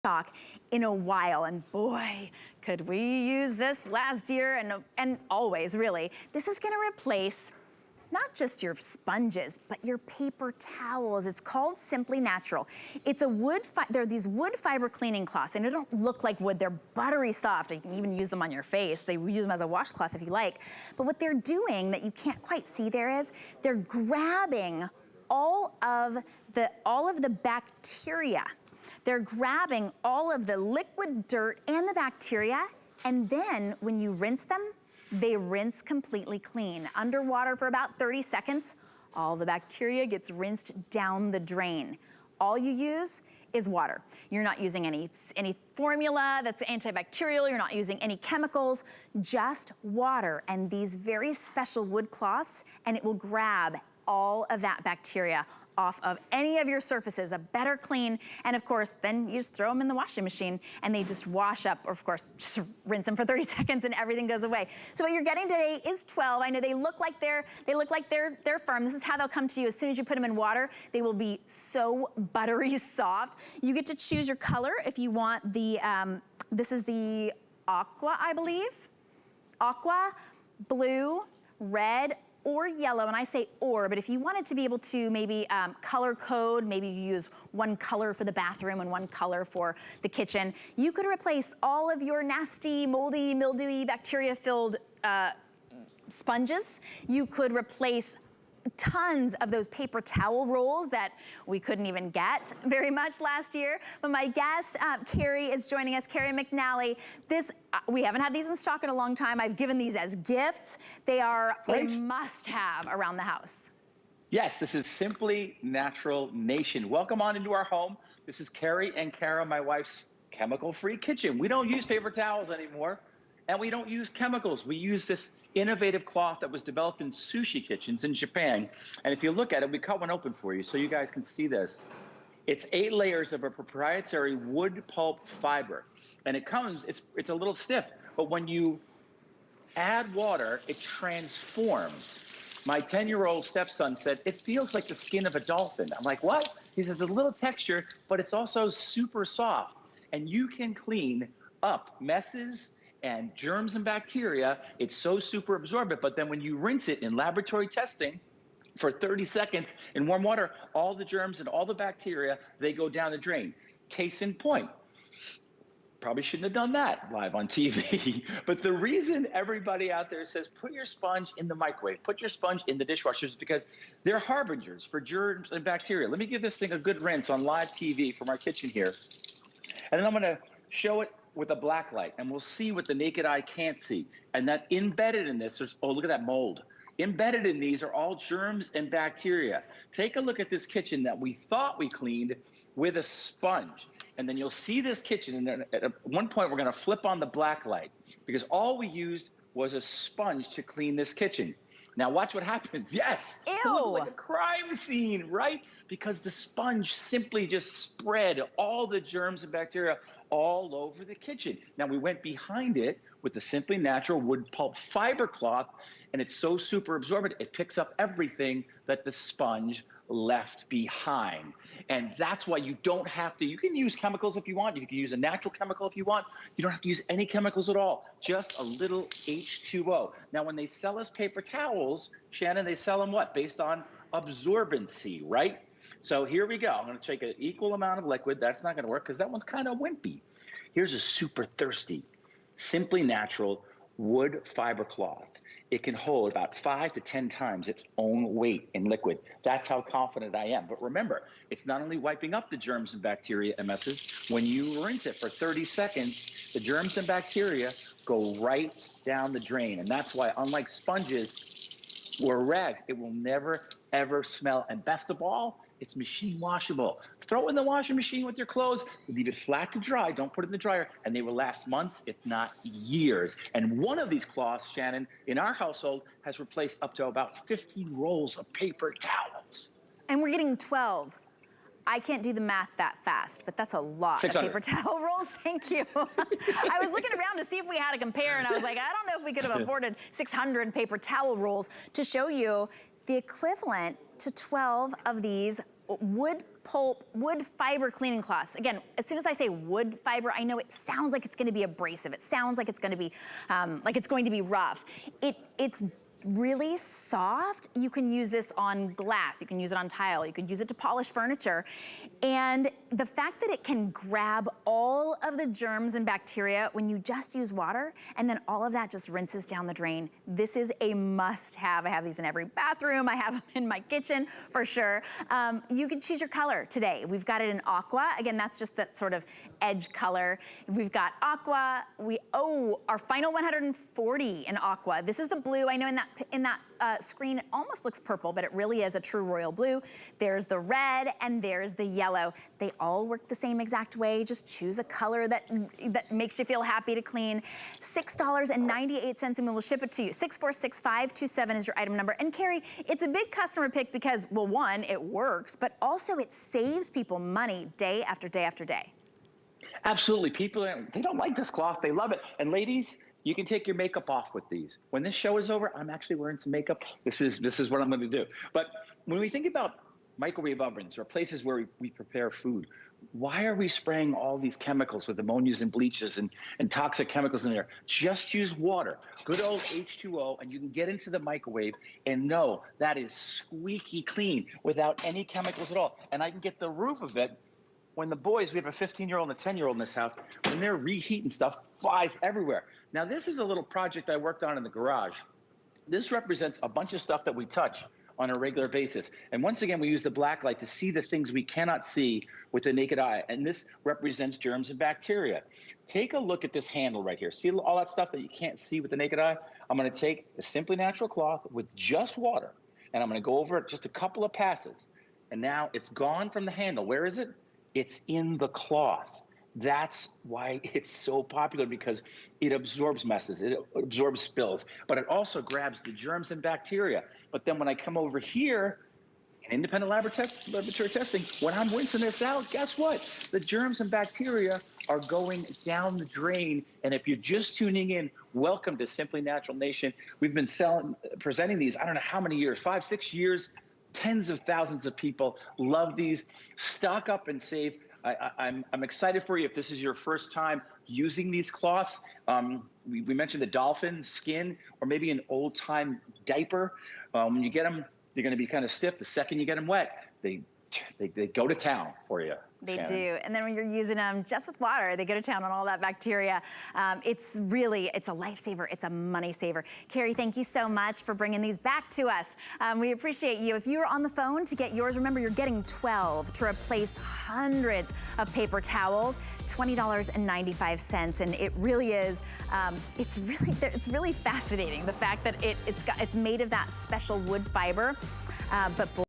stock in a while, and boy, could we use this last year and always, really. This is gonna replace not just your sponges, but your paper towels. It's called Simply Natural. It's a they're these wood fiber cleaning cloths, and they don't look like wood. They're buttery soft. You can even use them on your face. They use them as a washcloth if you like. But what they're doing that you can't quite see there is, they're grabbing all of the bacteria. They're grabbing all of the liquid dirt and the bacteria, and then when you rinse them, they rinse completely clean. Underwater for about 30 seconds, all the bacteria gets rinsed down the drain. All you use is water. You're not using any formula that's antibacterial, you're not using any chemicals, just water and these very special wood cloths, and it will grab all of that bacteria off of any of your surfaces, a better clean, and of course, then you just throw them in the washing machine and they just wash up, or of course, just rinse them for 30 seconds and everything goes away. So what you're getting today is 12. I know they look like they're firm. This is how they'll come to you. As soon as you put them in water, they will be so buttery soft. You get to choose your color if you want the, this is the aqua, I believe. Aqua, blue, red, or yellow, and I say or, but if you wanted to be able to maybe color code, maybe you use one color for the bathroom and one color for the kitchen, you could replace all of your nasty, moldy, mildewy, bacteria-filled sponges. You could replace tons of those paper towel rolls that we couldn't even get very much last year. But my guest, Carrie, is joining us, Carrie McNally. We haven't had these in stock in a long time. I've given these as gifts. They are a must-have around the house. Yes, this is Simply Natural Nation. Welcome on into our home. This is Carrie and Kara, my wife's chemical-free kitchen. We don't use paper towels anymore, and we don't use chemicals. We use this innovative cloth that was developed in sushi kitchens in Japan. And if you look at it, we cut one open for you so you guys can see this. It's 8 layers of a proprietary wood pulp fiber. And it's a little stiff, but when you add water, it transforms. My 10-year-old stepson said, it feels like the skin of a dolphin. I'm like, what? He says, there's a little texture, but it's also super soft. And you can clean up messes and germs and bacteria. It's so super absorbent, but then when you rinse it in laboratory testing for 30 seconds in warm water, all the germs and all the bacteria, they go down the drain. Case in point. Probably shouldn't have done that live on TV. But the reason everybody out there says, put your sponge in the microwave, put your sponge in the dishwasher, is because they're harbingers for germs and bacteria. Let me give this thing a good rinse on live TV from our kitchen here. And then I'm gonna show it with a black light, and we'll see what the naked eye can't see. And that embedded in this, oh, look at that mold. Embedded in these are all germs and bacteria. Take a look at this kitchen that we thought we cleaned with a sponge. And then you'll see this kitchen, and then at one point we're gonna flip on the black light because all we used was a sponge to clean this kitchen. Now watch what happens. Yes, ew. It looks like a crime scene, right? Because the sponge simply just spread all the germs and bacteria all over the kitchen. Now we went behind it with the Simply Natural wood pulp fiber cloth, and it's so super absorbent, it picks up everything that the sponge left behind. And that's why you don't have to, you can use chemicals if you want, you can use a natural chemical if you want, you don't have to use any chemicals at all, just a little H2O. Now when they sell us paper towels, Shannon, they sell them what? Based on absorbency, right? So here we go. I'm gonna take an equal amount of liquid. That's not gonna work because that one's kind of wimpy. Here's a super thirsty, Simply Natural wood fiber cloth. It can hold about 5 to 10 times its own weight in liquid. That's how confident I am. But remember, it's not only wiping up the germs and bacteria and messes. When you rinse it for 30 seconds, the germs and bacteria go right down the drain. And that's why, unlike sponges or rags, it will never, ever smell. And best of all, it's machine washable. Throw it in the washing machine with your clothes, leave it flat to dry, don't put it in the dryer, and they will last months, if not years. And one of these cloths, Shannon, in our household has replaced up to about 15 rolls of paper towels. And we're getting 12. I can't do the math that fast, but that's a lot of paper towel rolls. Thank you. I was looking around to see if we had to compare, and I was like, I don't know if we could have afforded 600 paper towel rolls to show you the equivalent to 12 of these wood pulp, wood fiber cleaning cloths. Again, as soon as I say wood fiber, I know it sounds like it's gonna be abrasive. It sounds like it's gonna be, rough. It's really soft. You can use this on glass, you can use it on tile, you can use it to polish furniture. And the fact that it can grab all of the germs and bacteria when you just use water, and then all of that just rinses down the drain. This is a must have. I have these in every bathroom. I have them in my kitchen for sure. You can choose your color today. We've got it in aqua. Again, that's just that sort of edge color. We've got aqua. Our final 140 in aqua. This is the blue. I know in that screen, it almost looks purple, but it really is a true royal blue. There's the red and there's the yellow. They all work the same exact way. Just choose a color that makes you feel happy to clean. $6.98 and we will ship it to you. 646527 is your item number. And Carrie, it's a big customer pick because, well, one, it works, but also it saves people money day after day after day. Absolutely. People, they don't like this cloth. They love it. And ladies, you can take your makeup off with these. When this show is over, I'm actually wearing some makeup. This is what I'm going to do. But when we think about microwave ovens or places where we prepare food, why are we spraying all these chemicals with ammonias and bleaches and toxic chemicals in there? Just use water, good old H2O, and you can get into the microwave and know that is squeaky clean without any chemicals at all. And I can get the roof of it. When the boys, we have a 15-year-old and a 10-year-old in this house, when they're reheating stuff, flies everywhere. Now, this is a little project I worked on in the garage. This represents a bunch of stuff that we touch on a regular basis. And once again, we use the black light to see the things we cannot see with the naked eye. And this represents germs and bacteria. Take a look at this handle right here. See all that stuff that you can't see with the naked eye? I'm going to take the Simply Natural cloth with just water, and I'm going to go over it just a couple of passes. And now it's gone from the handle. Where is it? It's in the cloth. That's why it's so popular, because it absorbs messes, it absorbs spills, but it also grabs the germs and bacteria. But then when I come over here, in independent laboratory testing, when I'm rinsing this out, guess what? The germs and bacteria are going down the drain. And if you're just tuning in, welcome to Simply Natural Nation. We've been presenting these, I don't know how many years, 5, 6 years. Tens of thousands of people love these. Stock up and save. I'm excited for you if this is your first time using these cloths. We mentioned the dolphin skin, or maybe an old-time diaper. When you get them, they're going to be kind of stiff. The second you get them wet, they go to town for you. They do. And then when you're using them just with water, they go to town on all that bacteria. It's a lifesaver. It's a money saver. Carrie, thank you so much for bringing these back to us. We appreciate you. If you're on the phone to get yours, remember you're getting 12 to replace hundreds of paper towels, $20.95. And it really is, it's really fascinating, the fact that it's made of that special wood fiber. But